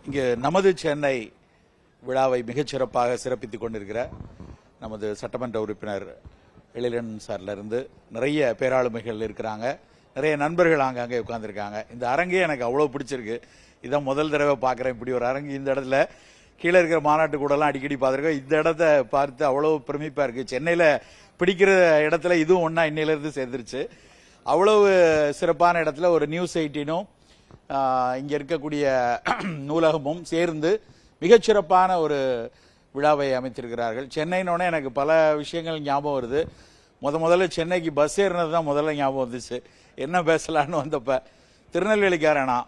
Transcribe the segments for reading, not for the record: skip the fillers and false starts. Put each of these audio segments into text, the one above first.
இங்கு நமது சென்னை விழாவை மிகச்சிறப்பாக சிறப்பித்துக் கொண்டிருக்கிற நமது சட்டமன்ற உறுப்பினர் எழிலன் சார்ல இருந்து நிறைய பேராளுமைகள் இருக்கிறாங்க. நிறைய நண்பர்கள் அங்கங்கே உட்கார்ந்துருக்காங்க. இந்த அரங்கே எனக்கு அவ்வளோ பிடிச்சிருக்கு. இதான் முதல் தடவை பார்க்குறேன் இப்படி ஒரு அரங்கு. இந்த இடத்துல கீழே இருக்கிற மாநாட்டு கூடலாம் அடிக்கடி பார்த்துருக்கோம். இந்த இடத்த பார்த்து அவ்வளோ பிரமிப்பாக இருக்குது. சென்னையில் பிடிக்கிற இடத்துல இதுவும் ஒன்றா இன்னையிலேருந்து சேர்ந்துருச்சு. அவ்வளவு சிறப்பான இடத்துல ஒரு நியூஸ் 18ம் இங்கே இருக்கக்கூடிய நூலகமும் சேர்ந்து மிகச்சிறப்பான ஒரு விழாவை அமைத்திருக்கிறார்கள். சென்னைனோடனே எனக்கு பல விஷயங்கள் ஞாபகம் வருது. முதல்ல சென்னைக்கு பஸ் ஏறினது தான் முதல்ல ஞாபகம் வந்துச்சு. என்ன பேசலான்னு வந்தப்ப திருநெல்வேலிக்காரனா,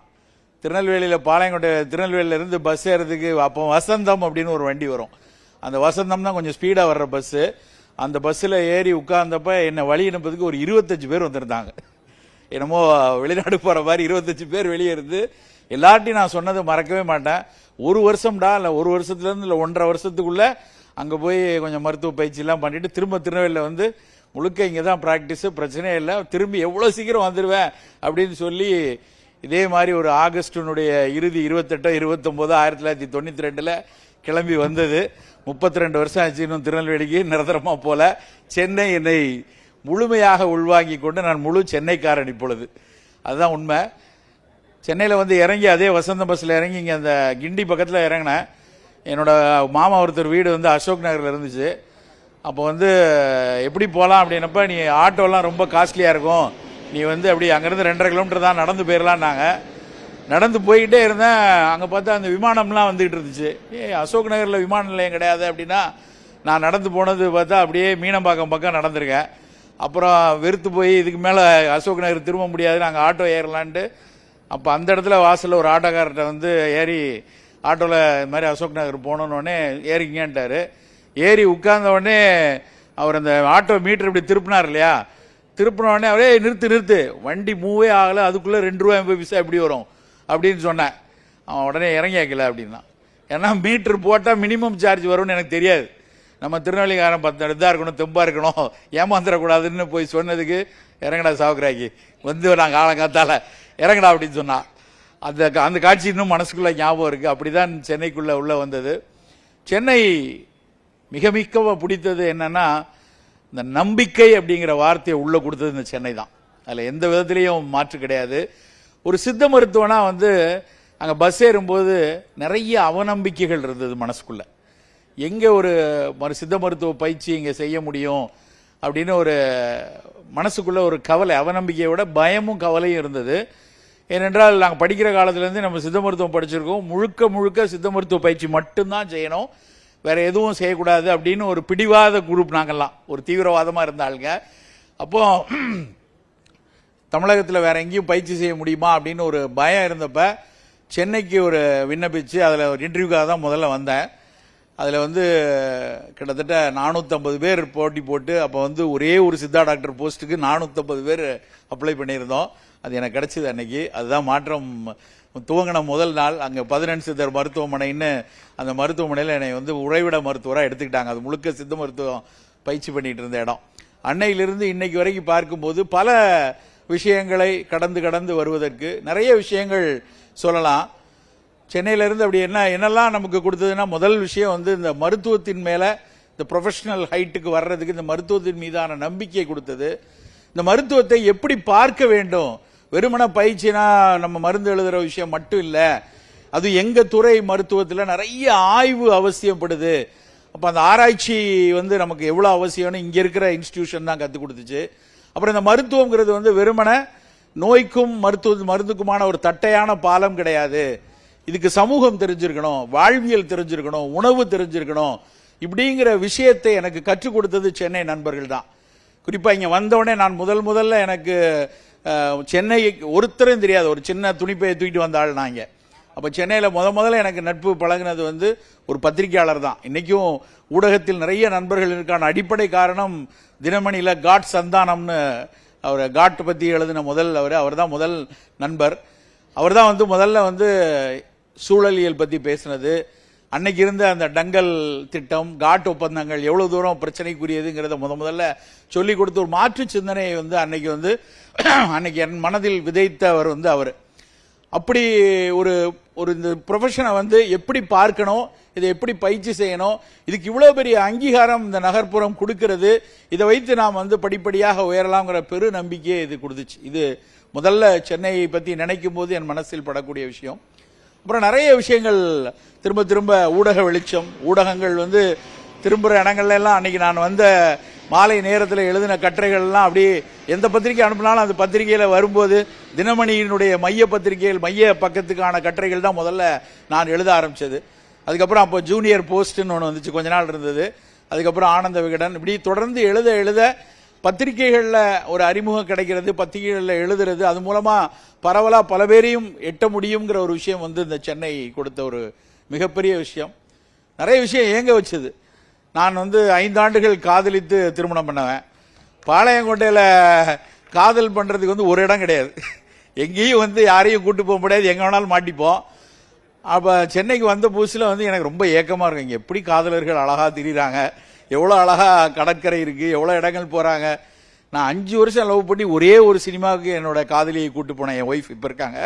திருநெல்வேலியில் பாளையங்கோட்டை திருநெல்வேலியிலேருந்து பஸ் ஏறதுக்கு அப்போ வசந்தம் அப்படின்னு ஒரு வண்டி வரும். அந்த வசந்தம் தான் கொஞ்சம் ஸ்பீடாக வர்ற பஸ்ஸு. அந்த பஸ்ஸில் ஏறி உட்கார்ந்தப்ப என்னை வழி அனுப்புறதுக்கு ஒரு 25 பேர் வந்திருந்தாங்க. என்னமோ வெளிநாடு போகிற மாதிரி 25 பேர் வெளியே இருந்து எல்லார்ட்டையும் நான் சொன்னது மறக்கவே மாட்டேன். ஒரு வருஷம்டா, இல்லை ஒரு வருஷத்துலேருந்து இல்லை 1.5 வருஷத்துக்குள்ள அங்கே போய் கொஞ்சம் மருத்துவ பயிற்சியெல்லாம் பண்ணிட்டு திரும்ப திருநெல்வேலியில் வந்து முழுக்க இங்கே தான் ப்ராக்டிஸு, பிரச்சனையே இல்லை, திரும்பி எவ்வளோ சீக்கிரம் வந்துடுவேன் அப்படின்னு சொல்லி இதே மாதிரி ஒரு ஆகஸ்டினுடைய இறுதி 28 29 1992 கிளம்பி வந்தது. 32 வருஷம் ஆச்சு. இன்னும் திருநெல்வேலிக்கு நிரந்தரமாக போல. சென்னை என்னை முழுமையாக உள்வாங்கி கொண்டு நான் முழு சென்னைக்காரன் இப்பொழுது. அதுதான் உண்மை. சென்னையில் வந்து இறங்கி அதே வசந்த பஸ்ஸில் இறங்கி இங்கே அந்த கிண்டி பக்கத்தில் இறங்கினேன். என்னோட மாமா ஒருத்தர் வீடு வந்து அசோக் நகரில் இருந்துச்சு. அப்போ வந்து எப்படி போகலாம் அப்படின்னப்ப, நீ ஆட்டோலாம் ரொம்ப காஸ்ட்லியாக இருக்கும், நீ வந்து அப்படி அங்கேருந்து 2.5 கிலோமீட்டர் தான் நடந்து போயிடலான்னாங்க. நடந்து போய்கிட்டே இருந்தேன். அங்கே பார்த்தா அந்த விமானம்லாம் வந்துகிட்டு இருந்துச்சு. அசோக் நகரில் விமான நிலையம் கிடையாது அப்படின்னா, நான் நடந்து போனது பார்த்தா அப்படியே மீனம்பாக்கம் பக்கம் நடந்திருக்கேன். அப்புறம் வெறுத்து போய் இதுக்கு மேலே அசோக் நகர் திரும்ப முடியாது, நாங்கள் ஆட்டோ ஏறலான்ட்டு அப்போ அந்த இடத்துல வாசலில் ஒரு ஆட்டோக்காரர்கிட்ட வந்து ஏறி ஆட்டோவில் இது மாதிரி அசோக் நகர் போனோன்னே ஏறிங்கன்ட்டார். ஏறி உட்கார்ந்த உடனே அவர் அந்த ஆட்டோ மீட்டர் இப்படி திருப்பினார் இல்லையா, திருப்பினோடனே அவரே நிறுத்து வண்டி மூவே ஆகலை, அதுக்குள்ளே 2 ரூபா 80 பைசா எப்படி வரும் அப்படின்னு சொன்னேன். அவன் உடனே இறங்கி வைக்கல அப்படின்னா. ஏன்னா மீட்ரு போட்டால் மினிமம் சார்ஜ் வரும்னு எனக்கு தெரியாது. நம்ம திருநெல்வேலிக்காரன் 10 இதாக இருக்கணும், தெம்பாக இருக்கணும், ஏமாந்துடக்கூடாதுன்னு போய் சொன்னதுக்கு இறங்கடா சாவுக்குறாக்கி வந்து நான் காலங்காத்தால இறங்கடா அப்படின்னு சொன்னான். அந்த காட்சி இன்னும் மனசுக்குள்ளே ஞாபகம் இருக்குது. அப்படி தான் சென்னைக்குள்ளே உள்ளே வந்தது. சென்னை மிக பிடித்தது என்னன்னா, இந்த நம்பிக்கை அப்படிங்கிற வார்த்தையை உள்ளே கொடுத்தது இந்த சென்னை தான். அதில் எந்த விதத்துலேயும் மாற்று கிடையாது. ஒரு சித்த மருத்துவனா வந்து அங்கே பஸ் ஏறும்போது நிறைய அவநம்பிக்கைகள் இருந்தது மனசுக்குள்ளே. எங்கே ஒரு சித்த மருத்துவ பயிற்சி இங்கே செய்ய முடியும் அப்படின்னு ஒரு மனசுக்குள்ளே ஒரு கவலை, அவநம்பிக்கையை விட பயமும் கவலையும் இருந்தது. ஏனென்றால் நாங்கள் படிக்கிற காலத்துலேருந்து நம்ம சித்த மருத்துவம் படிச்சிருக்கோம். முழுக்க சித்த மருத்துவ பயிற்சி மட்டும்தான் செய்யணும், வேற எதுவும் செய்யக்கூடாது அப்படின்னு ஒரு பிடிவாத குரூப் நாங்கள்லாம், ஒரு தீவிரவாதமாக இருந்தாளுங்க. அப்போ தமிழகத்தில் வேற எங்கேயும் பயிற்சி செய்ய முடியுமா அப்படின்னு ஒரு பயம் இருந்தப்ப சென்னைக்கு ஒரு விண்ணப்பிச்சு அதில் ஒரு இன்டர்வியூக்காக தான் முதல்ல வந்தேன். அதில் வந்து கிட்டத்தட்ட 450 பேர் போட்டி போட்டு, அப்போ வந்து ஒரே ஒரு சித்தா டாக்டர் போஸ்ட்டுக்கு 450 பேர் அப்ளை பண்ணியிருந்தோம். அது எனக்கு கிடைச்சிது அன்னைக்கு. அதுதான் மாற்றம் துவங்கின முதல் நாள். அங்கே 18 சித்தர் மருத்துவமனைன்னு அந்த மருத்துவமனையில் என்னை வந்து உறைவிட மருத்துவராக எடுத்துக்கிட்டாங்க. அது முழுக்க சித்த மருத்துவம் பயிற்சி பண்ணிட்டு இருந்த இடம். அன்னையிலிருந்து இன்னைக்கு வரைக்கும் பார்க்கும்போது பல விஷயங்களை கடந்து வருவதற்கு நிறைய விஷயங்கள் சொல்லலாம். சென்னையிலேருந்து அப்படி என்னெல்லாம் நமக்கு கொடுத்ததுன்னா, முதல் விஷயம் வந்து இந்த மருத்துவத்தின் மேலே இந்த ப்ரொஃபஷனல் ஹைட்டுக்கு வர்றதுக்கு இந்த மருத்துவத்தின் மீதான நம்பிக்கை கொடுத்தது. இந்த மருத்துவத்தை எப்படி பார்க்க வேண்டும், வெறுமன பயிற்சினா நம்ம மருந்து எழுதுகிற விஷயம் மட்டும் இல்லை, அது எங்கள் துறை மருத்துவத்தில் நிறைய ஆய்வு அவசியப்படுது. அப்போ அந்த ஆராய்ச்சி வந்து நமக்கு எவ்வளோ அவசியம்னு இங்கே இருக்கிற இன்ஸ்டிடியூஷன் தான் கற்றுக் கொடுத்துச்சு. அப்புறம் இந்த மருத்துவங்கிறது வந்து வெறுமன நோய்க்கும் மருந்துக்குமான ஒரு தட்டையான பாலம் கிடையாது. இதுக்கு சமூகம் தெரிஞ்சிருக்கணும், வாழ்வியல் தெரிஞ்சிருக்கணும், உணவு தெரிஞ்சிருக்கணும். இப்படிங்கிற விஷயத்தை எனக்கு கற்றுக் கொடுத்தது சென்னை நண்பர்கள் தான். குறிப்பாக இங்கே வந்தோடனே நான் முதல்ல எனக்கு சென்னை ஒருத்தரும் தெரியாது, ஒரு சின்ன துணிப்பையை தூக்கிட்டு வந்த ஆள் நான் இங்கே. அப்போ சென்னையில் முதல்ல எனக்கு நட்பு பழகினது வந்து ஒரு பத்திரிகையாளர் தான். இன்றைக்கும் ஊடகத்தில் நிறைய நண்பர்கள் இருக்கான அடிப்படை காரணம் தினமணியில் காட் சந்தானம்னு அவர் காட் பற்றி எழுதின அவர் தான் முதல் நண்பர். அவர் தான் வந்து முதல்ல வந்து சூழலியல் பற்றி பேசினது. அன்னைக்கு இருந்த அந்த டங்கல் திட்டம், காட் ஒப்பந்தங்கள் எவ்வளவு தூரம் பிரச்சனைக்குரியதுங்கிறத முதல்ல சொல்லிக் கொடுத்து ஒரு மாற்று சிந்தனையை வந்து அன்னைக்கு என் மனதில் விதைத்தவர் வந்து அவர். அப்படி ஒரு ஒரு இந்த ப்ரொஃபஷனை வந்து எப்படி பார்க்கணும், இதை எப்படி பயிற்சி செய்யணும், இதுக்கு இவ்வளவு பெரிய அங்கீகாரம் இந்த நகர்ப்புறம் கொடுக்கிறது, இதை வைத்து நாம் வந்து படிப்படியாக உயரலாம்ங்கிற பெரு நம்பிக்கையை இது கொடுத்துச்சு. இது முதல்ல சென்னையை பற்றி நினைக்கும் போது என் மனசில் படக்கூடிய விஷயம். அப்புறம் நிறைய விஷயங்கள் திரும்ப திரும்ப ஊடக வெளிச்சம், ஊடகங்கள் வந்து திரும்புகிற இடங்கள்ல எல்லாம் அன்னைக்கு நான் வந்த மாலை நேரத்தில் எழுதின கட்டுரைகள்லாம் அப்படி எந்த பத்திரிகை அனுப்பினாலும் அந்த பத்திரிகையில் வரும்போது தினமணியினுடைய மைய பத்திரிகைகள் மைய பக்கத்துக்கான கட்டுரைகள் தான் முதல்ல நான் எழுத ஆரம்பிச்சது. அதுக்கப்புறம் அப்போ ஜூனியர் போஸ்ட்னு ஒன்று வந்துச்சு, கொஞ்ச நாள் இருந்தது. அதுக்கப்புறம் ஆனந்த விகடன், இப்படி தொடர்ந்து எழுத எழுத பத்திரிகைகளில் ஒரு அறிமுகம் கிடைக்கிறது, பத்திரிகைகளில் எழுதுறது, அது மூலமாக பரவலாக பல பேரையும் எட்ட முடியுங்கிற ஒரு விஷயம் வந்து இந்த சென்னை கொடுத்த ஒரு மிகப்பெரிய விஷயம். நிறைய விஷயம் ஏங்க வச்சது. நான் வந்து 5 ஆண்டுகள் காதலித்து திருமணம் பண்ணவேன். பாளையங்கோட்டையில் காதல் பண்ணுறதுக்கு வந்து ஒரு இடம் கிடையாது, எங்கேயும் வந்து யாரையும் கூட்டு போக முடியாது, எங்கே வேணாலும் மாட்டிப்போம். அப்போ சென்னைக்கு வந்த புதுசில் வந்து எனக்கு ரொம்ப ஏக்கமாக இருக்கும், இங்கே எப்படி காதலர்கள் அழகாக திரிகிறாங்க, எவ்வளோ அழகாக கடற்கரை இருக்குது, எவ்வளோ இடங்கள் போகிறாங்க. நான் 5 வருஷம் லவ் பண்ணி ஒரே ஒரு சினிமாவுக்கு என்னோட காதலியை கூட்டு போனேன், என் ஒய்ஃப் இப்போ இருக்காங்க,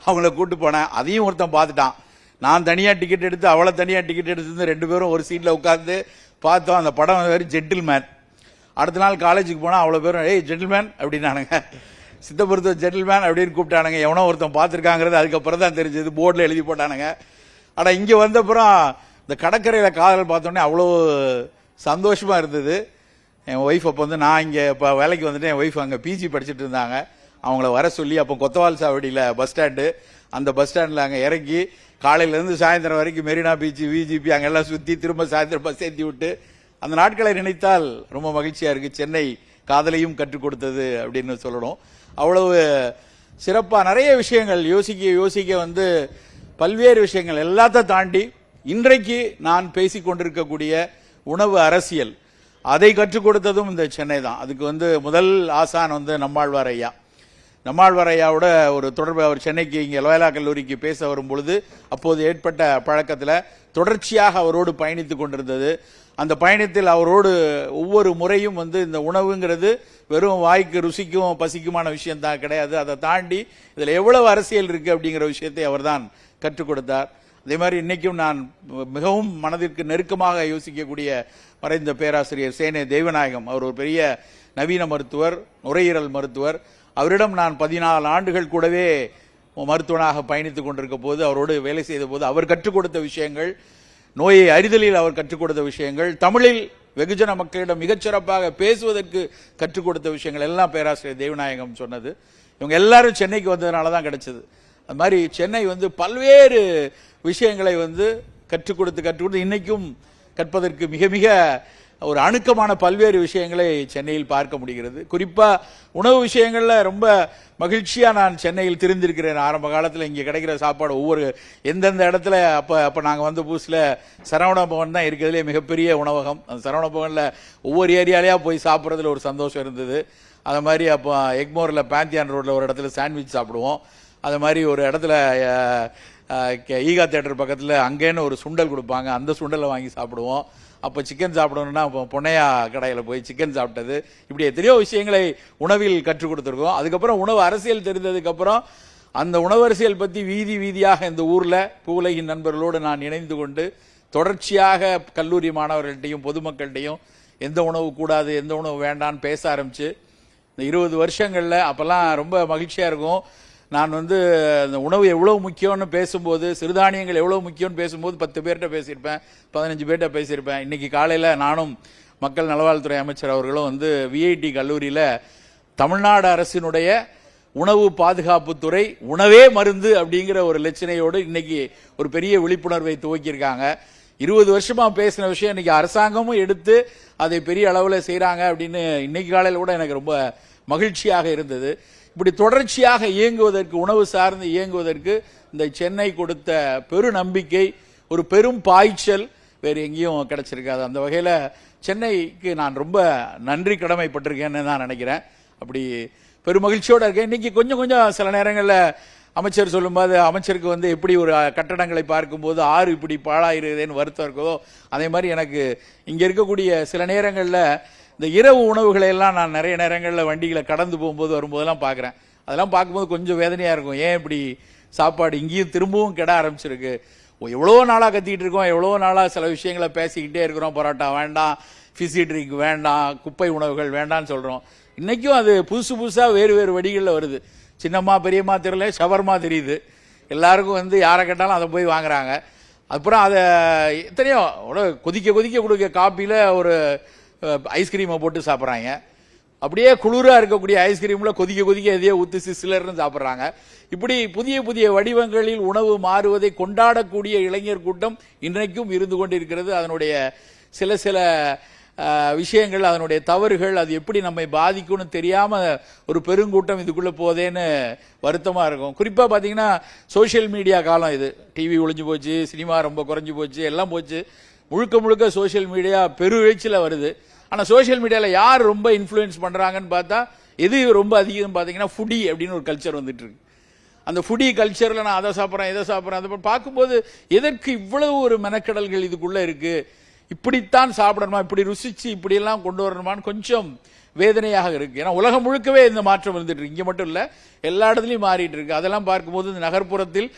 அவங்கள கூட்டு போனேன். அதையும் ஒருத்தன் பார்த்துட்டான். நான் தனியாக டிக்கெட் எடுத்து அவளை தனியாக டிக்கெட் எடுத்து 2 பேரும் ஒரு சீட்டில் உட்காந்து பார்த்தோம். அந்த படம் வேறு ஜென்டில்மேன். அடுத்த நாள் காலேஜுக்கு போனால் அவ்வளோ பேரும் ஏய் ஜென்டில்மேன் அப்படின்னானுங்க, சித்தபுரத்து ஜென்டில்மேன் அப்படின்னு கூப்பிட்டானுங்க. எவனோ ஒருத்தன் பார்த்துருக்காங்கிறது அதுக்கப்புறம் தான் தெரிஞ்சது, போர்டில் எழுதி போட்டானுங்க. ஆனால் இங்கே வந்தப்புறம் இந்த கடற்கரையில் காதல் பார்த்தோன்னே அவ்வளோ சந்தோஷமாக இருந்தது. என் ஒய்ஃப் அப்போ வந்து நான் இங்கே இப்போ வேலைக்கு வந்துட்டு என் ஒய்ஃப் அங்கே பிஜி படிச்சுட்டு இருந்தாங்க. அவங்கள வர சொல்லி அப்போ கொத்தவால் சாவடியில் பஸ் ஸ்டாண்டு, அந்த பஸ் ஸ்டாண்டில் அங்கே இறக்கி காலையிலேருந்து சாயந்தரம் வரைக்கும் மெரினா பீச், விஜிபி அங்கெல்லாம் சுற்றி திரும்ப சாயந்தரம் பஸ் ஏற்றி விட்டு அந்த நாட்களை நினைத்தால் ரொம்ப மகிழ்ச்சியாக இருக்குது. சென்னை காதலையும் கற்றுக் கொடுத்தது அப்படின்னு சொல்லணும். அவ்வளவு சிறப்பாக நிறைய விஷயங்கள் யோசிக்க யோசிக்க வந்து பல்வேறு விஷயங்கள் எல்லாத்த தாண்டி இன்றைக்கு நான் பேசி கொண்டிருக்கக்கூடிய உணவு அரசியல், அதை கற்றுக் கொடுத்ததும் இந்த சென்னை தான். அதுக்கு வந்து முதல் ஆசான் வந்து நம்மாழ்வார் ஐயா. நம்மாழ்வார் ஐயாவோட ஒரு தொடர்பு, அவர் சென்னைக்கு இங்கே லோயலா கல்லூரிக்கு பேச வரும் பொழுது அப்போது ஏற்பட்ட பழக்கத்தில் தொடர்ச்சியாக அவரோடு பயணித்து கொண்டிருந்தது. அந்த பயணத்தில் அவரோடு ஒவ்வொரு முறையும் வந்து இந்த உணவுங்கிறது வெறும் வாய்க்கு ருசிக்கும் பசிக்குமான விஷயம் தான் கிடையாது, அதை தாண்டி இதில் எவ்வளவு அரசியல் இருக்குது அப்படிங்கிற விஷயத்தை அவர் தான் கற்றுக் கொடுத்தார். அதே மாதிரி இன்னைக்கும் நான் மிகவும் மனதிற்கு நெருக்கமாக யோசிக்கக்கூடிய மறைந்த பேராசிரியர் சேனே தெய்வநாயகம், அவர் ஒரு பெரிய நவீன மருத்துவர், நுரையீரல் மருத்துவர். அவரிடம் நான் 14 ஆண்டுகள் கூடவே மருத்துவனாக பயணித்துக் கொண்டிருக்க போது, அவரோடு வேலை செய்த போது அவர் கற்றுக் கொடுத்த விஷயங்கள், நோயை அறிதலில் அவர் கற்றுக் கொடுத்த விஷயங்கள், தமிழில் வெகுஜன மக்களிடம் மிகச்சிறப்பாக பேசுவதற்கு கற்றுக் கொடுத்த விஷயங்கள் எல்லாம் பேராசிரியர் தெய்வநாயகம் சொன்னது. இவங்க எல்லாரும் சென்னைக்கு வந்ததுனால தான் கிடைச்சது. அது மாதிரி சென்னை வந்து பல்வேறு விஷயங்களை வந்து கற்றுக் கொடுத்து இன்னைக்கும் கற்பதற்கு மிக மிக ஒரு அணுக்கமான பல்வேறு விஷயங்களை சென்னையில் பார்க்க முடிகிறது. குறிப்பாக உணவு விஷயங்களில் ரொம்ப மகிழ்ச்சியாக நான் சென்னையில் தெரிந்திருக்கிறேன். ஆரம்ப காலத்தில் இங்கே கிடைக்கிற சாப்பாடு ஒவ்வொரு எந்தெந்த இடத்துல அப்போ நாங்கள் வந்து புதுசில் சரவண பவன் தான் இருக்கிறதுலே மிகப்பெரிய உணவகம். அந்த சரவண பவனில் ஒவ்வொரு ஏரியாலேயா போய் சாப்பிட்றதுல ஒரு சந்தோஷம் இருந்தது. அது மாதிரி அப்போ எக்மோரில் பேந்தியான் ரோட்டில் ஒரு இடத்துல சாண்ட்விச் சாப்பிடுவோம். அது மாதிரி ஒரு இடத்துல ஈகா தேட்டர் பக்கத்தில் அங்கேன்னு ஒரு சுண்டல் கொடுப்பாங்க, அந்த சுண்டலை வாங்கி சாப்பிடுவோம். அப்போ சிக்கன் சாப்பிடணும்னா பொன்னையா கடையில் போய் சிக்கன் சாப்பிட்டது, இப்படி எத்தனையோ விஷயங்களை உணவில் கற்றுக் கொடுத்துருக்கோம். அதுக்கப்புறம் உணவு அரசியல் தெரிந்ததுக்கப்புறம் அந்த உணவு அரசியல் பற்றி வீதி வீதியாக இந்த ஊரில் பூவுலகின் நண்பர்களோடு நான் இணைந்து கொண்டு தொடர்ச்சியாக கல்லூரி மாணவர்கள்ட்டையும் பொதுமக்கள்கிட்டையும் எந்த உணவு கூடாது, எந்த உணவு வேண்டான்னு பேச ஆரம்பித்து இந்த 20 வருஷங்களில் அப்போல்லாம் ரொம்ப மகிழ்ச்சியாக இருக்கும். நான் வந்து அந்த உணவு எவ்வளோ முக்கியம்னு பேசும்போது, சிறுதானியங்கள் எவ்வளோ முக்கியம்னு பேசும்போது 10 பேர்கிட்ட பேசியிருப்பேன், 15 பேர்கிட்ட பேசியிருப்பேன். இன்றைக்கி காலையில் நானும் மக்கள் நல்வாழ்வுத்துறை அமைச்சர் அவர்களும் வந்து விஐடி கல்லூரியில் தமிழ்நாடு அரசினுடைய உணவு பாதுகாப்புத்துறை உணவே மருந்து அப்படிங்கிற ஒரு லட்சணையோடு இன்னைக்கு ஒரு பெரிய விழிப்புணர்வை துவக்கியிருக்காங்க. 20 வருஷமா பேசின விஷயம் இன்னைக்கு அரசாங்கமும் எடுத்து அதை பெரிய அளவில் செய்கிறாங்க அப்படின்னு இன்னைக்கு காலையில் கூட எனக்கு ரொம்ப மகிழ்ச்சியாக இருந்தது. இப்படி தொடர்ச்சியாக இயங்குவதற்கு, உணவு சார்ந்து இயங்குவதற்கு இந்த சென்னை கொடுத்த பெரு நம்பிக்கை, ஒரு பெரும் பாய்ச்சல் வேறு எங்கேயும் கிடைச்சிருக்காது. அந்த வகையில் சென்னைக்கு நான் ரொம்ப நன்றி கடமைப்பட்டிருக்கேன்னு தான் நினைக்கிறேன். அப்படி பெருமகிழ்ச்சியோடு இருக்கேன். இன்னைக்கு கொஞ்சம் கொஞ்சம் சில நேரங்களில் அமைச்சர் சொல்லும்போது அமைச்சருக்கு வந்து எப்படி ஒரு கட்டடங்களை பார்க்கும்போது ஆறு இப்படி பாழாயிருதேன்னு வருத்தம் இருக்கோ, அதே மாதிரி எனக்கு இங்கே இருக்கக்கூடிய சில நேரங்களில் இந்த இரவு உணவுகளை எல்லாம் நான் நிறைய நேரங்களில் வண்டிகளை கடந்து போகும்போது வரும்போதெல்லாம் பார்க்குறேன். அதெல்லாம் பார்க்கும்போது கொஞ்சம் வேதனையாக இருக்கும். ஏன் இப்படி சாப்பாடு இங்கேயும் திரும்பவும் கெட ஆரம்பிச்சிருக்கு. எவ்வளோ நாளாக கத்திக்கிட்டு இருக்கோம், எவ்வளோ நாளாக சில விஷயங்களை பேசிக்கிட்டே இருக்கிறோம். பரோட்டா வேண்டாம், ஃபிஷி ட்ரிங்க் வேண்டாம், குப்பை உணவுகள் வேண்டாம்னு சொல்கிறோம். இன்றைக்கும் அது புதுசு புதுசாக வேறு வேறு வடிகளில் வருது. சின்னம்மா பெரியம்மா தெரியல, ஷவர்மா தெரியுது. எல்லாருக்கும் வந்து யாரை கேட்டாலும் அதை போய் வாங்குறாங்க. அப்புறம் அதை எத்தனையோ கொதிக்க கொதிக்க கொடுக்க காப்பியில் ஒரு ஐஸ்கிரீமை போட்டு சாப்பிட்றாங்க. அப்படியே குளிராக இருக்கக்கூடிய ஐஸ்கிரீமில் கொதிக்க கொதிக்க எதையோ ஊற்றி சிஸ்லர்னு சாப்பிட்றாங்க. இப்படி புதிய புதிய வடிவங்களில் உணவு மாறுவதை கொண்டாடக்கூடிய இளைஞர் கூட்டம் இன்றைக்கும் இருந்து கொண்டிருக்கிறது. அதனுடைய சில சில விஷயங்கள், அதனுடைய தவறுகள், அது எப்படி நம்மை பாதிக்கும்னு தெரியாமல் ஒரு பெருங்கூட்டம் இதுக்குள்ளே போதேன்னு வருத்தமாக இருக்கும். குறிப்பாக பார்த்தீங்கன்னா சோஷியல் மீடியா காலம் இது. டிவி ஒழிஞ்சு போச்சு, சினிமா ரொம்ப குறைஞ்சி போச்சு, எல்லாம் போச்சு. முழுக்க முழுக்க சோஷியல் மீடியா பெருவெளிச்சில் வருது. ஆனால் சோஷியல் மீடியாவில் யார் ரொம்ப இன்ஃப்ளூயன்ஸ் பண்ணுறாங்கன்னு பார்த்தா எது ரொம்ப அதிகம் பார்த்தீங்கன்னா ஃபுடி அப்படின்னு ஒரு கல்ச்சர் வந்துட்டு இருக்கு. அந்த ஃபுடி கல்ச்சரில் நான் அதை சாப்பிட்றேன், இதை சாப்பிட்றேன், அதை பார்க்கும்போது எதற்கு இவ்வளவு ஒரு மெனக்கடல்கள் இதுக்குள்ளே இருக்குது? இப்படித்தான் சாப்பிடணுமா, இப்படி ருசிச்சு இப்படியெல்லாம் கொண்டு வரணுமான்னு கொஞ்சம் வேதனையாக இருக்கு. ஏன்னா உலகம் முழுக்கவே இந்த மாற்றம் வந்துட்டு இருக்கு. இங்கே மட்டும் இல்லை, எல்லா இடத்துலையும் மாறிட்டு இருக்கு. அதெல்லாம் பார்க்கும்போது இந்த நகர்ப்புறத்தில்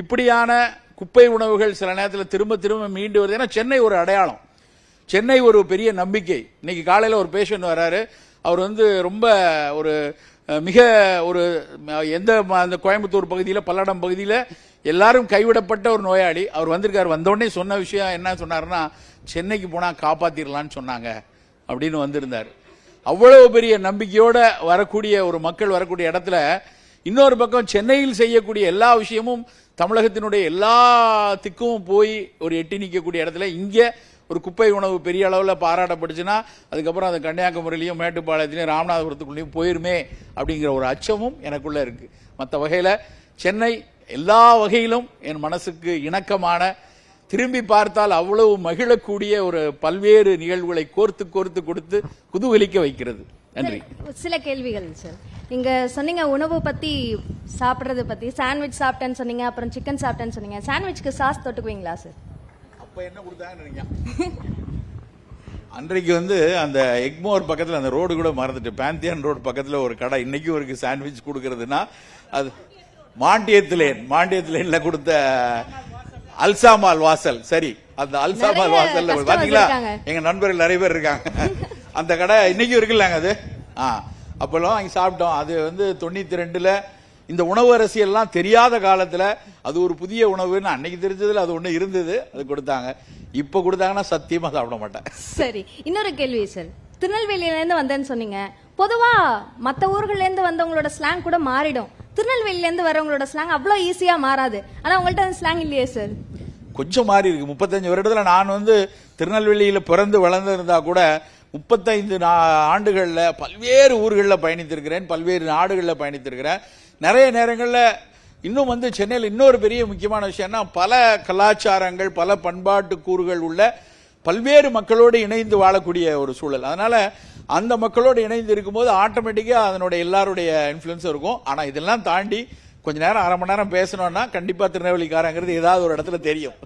இப்படியான குப்பை உணவுகள் சில நேரத்தில் திரும்ப திரும்ப மீண்டு வருது. ஏன்னா சென்னை ஒரு அடையாளம், சென்னை ஒரு பெரிய நம்பிக்கை. இன்னைக்கு காலையில் ஒரு பேஷண்ட் வராரு. அவர் வந்து ரொம்ப ஒரு மிக ஒரு எந்த அந்த கோயம்புத்தூர் பகுதியில் பல்லடம் பகுதியில் எல்லாரும் கைவிடப்பட்ட ஒரு நோயாளி. அவர் வந்திருக்காரு. வந்தோடனே சொன்ன விஷயம் என்ன சொன்னார்னா, சென்னைக்கு போனால் காப்பாற்றிடலான்னு சொன்னாங்க அப்படின்னு வந்திருந்தார். அவ்வளவு பெரிய நம்பிக்கையோட வரக்கூடிய ஒரு மக்கள் வரக்கூடிய இடத்துல இன்னொரு பக்கம் சென்னையில் செய்யக்கூடிய எல்லா விஷயமும் தமிழகத்தினுடைய எல்லாத்துக்கும் போய் ஒரு எட்டி நிற்கக்கூடிய இடத்துல இங்கே ஒரு குப்பை உணவு பெரிய அளவில் பாராட்டப்படுச்சுன்னா அதுக்கப்புறம் அது கன்னியாகுமரியிலையும் மேட்டுப்பாளையத்திலையும் ராமநாதபுரத்துக்குள்ளேயும் போயிருமே அப்படிங்கிற ஒரு அச்சமும் எனக்குள்ள இருக்கு. மற்ற வகையில் சென்னை எல்லா வகையிலும் என் மனசுக்கு இணக்கமான, திரும்பி பார்த்தால் அவ்வளவு மகிழக்கூடிய ஒரு பல்வேறு நிகழ்வுகளை கோர்த்து கோர்த்து கொடுத்து குதூகலிக்க வைக்கிறது. நன்றி. சில கேள்விகள் சார். நீங்க சொன்னீங்க உணவு பத்தி, சாப்பிட்றது பத்தி. சாண்ட்விச் சாப்பிட்டேன்னு சொன்னீங்க, அப்புறம் சிக்கன் சாப்பிட்டேன்னு சொன்னீங்க. சாண்ட்விச்க்கு சாஸ் தொட்டுக்குவீங்களா சார்? அப்ப என்ன கொடுத்தாங்க அன்றைக்கு வந்து அந்த எக்மோர் பக்கத்தில் அந்த ரோடு கூட மறந்துட்டு, பேந்தியன் ரோடு பக்கத்தில் ஒரு கடை இன்னைக்கும் இருக்கு சாண்ட்விச் கொடுக்கறதுன்னா, அது மாண்டியத்திலேன்ல கொடுத்த அல்சாமால் வாசல். சரி, அந்த அல்சாமால் வாசல் பாத்தீங்களா, எங்க நண்பர்கள் நிறைய பேர் இருக்காங்க. அந்த கடை இன்னைக்கும் இருக்குல்லாங்க அது. அப்பெல்லாம் அங்க சாப்பிட்டோம். அது வந்து 92ல இந்த உணவு அரசியல்லாம் தெரியாத காலத்துல அது ஒரு புதிய உணவுன்னு அன்னைக்கு தெரிஞ்சதுல அது ஒண்ணு இருந்தது, அது கொடுத்தாங்க. இப்ப கொடுத்தாங்கன்னா சத்தியமா சாப்பிட மாட்டேன். சரி, இன்னொரு கேள்வி சார். திருநெல்வேலியில இருந்து வந்தேன்னு சொன்னீங்க. பொதுவா மத்த ஊர்கள்ல இருந்து வந்தவங்களோட ஸ்லாங் கூட மாறிடும். திருநெல்வேலியில இருந்து வரவங்களோட ஸ்லாங் அவ்வளவு ஈஸியா மாறாது. ஆனா உங்கள்ட்ட அந்த ஸ்லாங் இல்லையே சார்? கொஞ்சம் மாறி இருக்கு. 35 வருடத்துல நான் வந்து திருநெல்வேலியில பிறந்து வளர்ந்திருந்தா கூட 35 ஆண்டுகள்ல பல்வேறு ஊர்களில் பயணித்திருக்கிறேன், பல்வேறு நாடுகளில் பயணித்திருக்கிறேன். நிறைய நேரங்களில் இன்னும் வந்து சென்னையில் இன்னொரு பெரிய முக்கியமான விஷயம்னா, பல கலாச்சாரங்கள், பல பண்பாட்டு கூறுகள் உள்ள பல்வேறு மக்களோடு இணைந்து வாழக்கூடிய ஒரு சூழல். அதனால அந்த மக்களோடு இணைந்து இருக்கும்போது ஆட்டோமேட்டிக்கா அதனுடைய எல்லாருடைய இன்ஃப்ளூயன்ஸ் இருக்கும். ஆனா இதெல்லாம் தாண்டி கொஞ்ச நேரம், அரை மணி நேரம் பேசணும்னா கண்டிப்பா திருநெல்வேலிக்காரங்கிறது ஏதாவது ஒரு இடத்துல தெரியும்.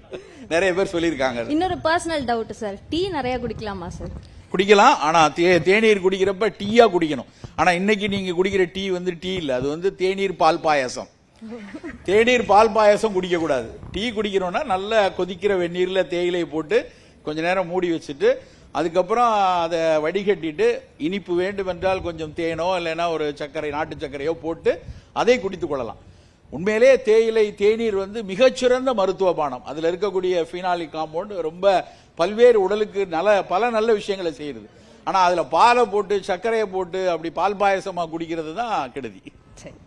நிறைய பேர் சொல்லியிருக்காங்க. இன்னொரு பர்சனல் டவுட் சார், டீ நிறைய குடிக்கலாமா சார்? குடிக்கலாம். ஆனா தேநீர் குடிக்கிறப்ப டீயா குடிக்கணும். ஆனா இன்னைக்கு நீங்க குடிக்கிற டீ வந்து டீ இல்ல, அது வந்து தேநீர் பால் பாயாசம். தேநீர் பால் பாயாசம் குடிக்க கூடாது. டீ குடிக்கணும்னா நல்ல கொதிக்கிற வெந்நீர்ல தேயிலை போட்டு கொஞ்ச நேரம் மூடி வச்சுட்டு அதுக்கப்புறம் அதை வடிகட்டிட்டு இனிப்பு வேண்டும் என்றால் கொஞ்சம் தேனோ இல்லைன்னா ஒரு சர்க்கரை, நாட்டு சர்க்கரையோ போட்டு அதை குடித்துக் கொள்ளலாம். உண்மையிலே தேநீர் வந்து மிகச்சிறந்த மருத்துவ பானம். அதுல இருக்கக்கூடிய ஃபீனாலிக் காம்பவுண்ட் ரொம்ப பல்வேறு உடலுக்கு பல நல்ல விஷயங்களை செய்யுது. ஆனா அதுல பாலை போட்டு சர்க்கரையை போட்டு அப்படி பால் பாயசமா குடிக்கிறது தான் கெடுதி. சரி.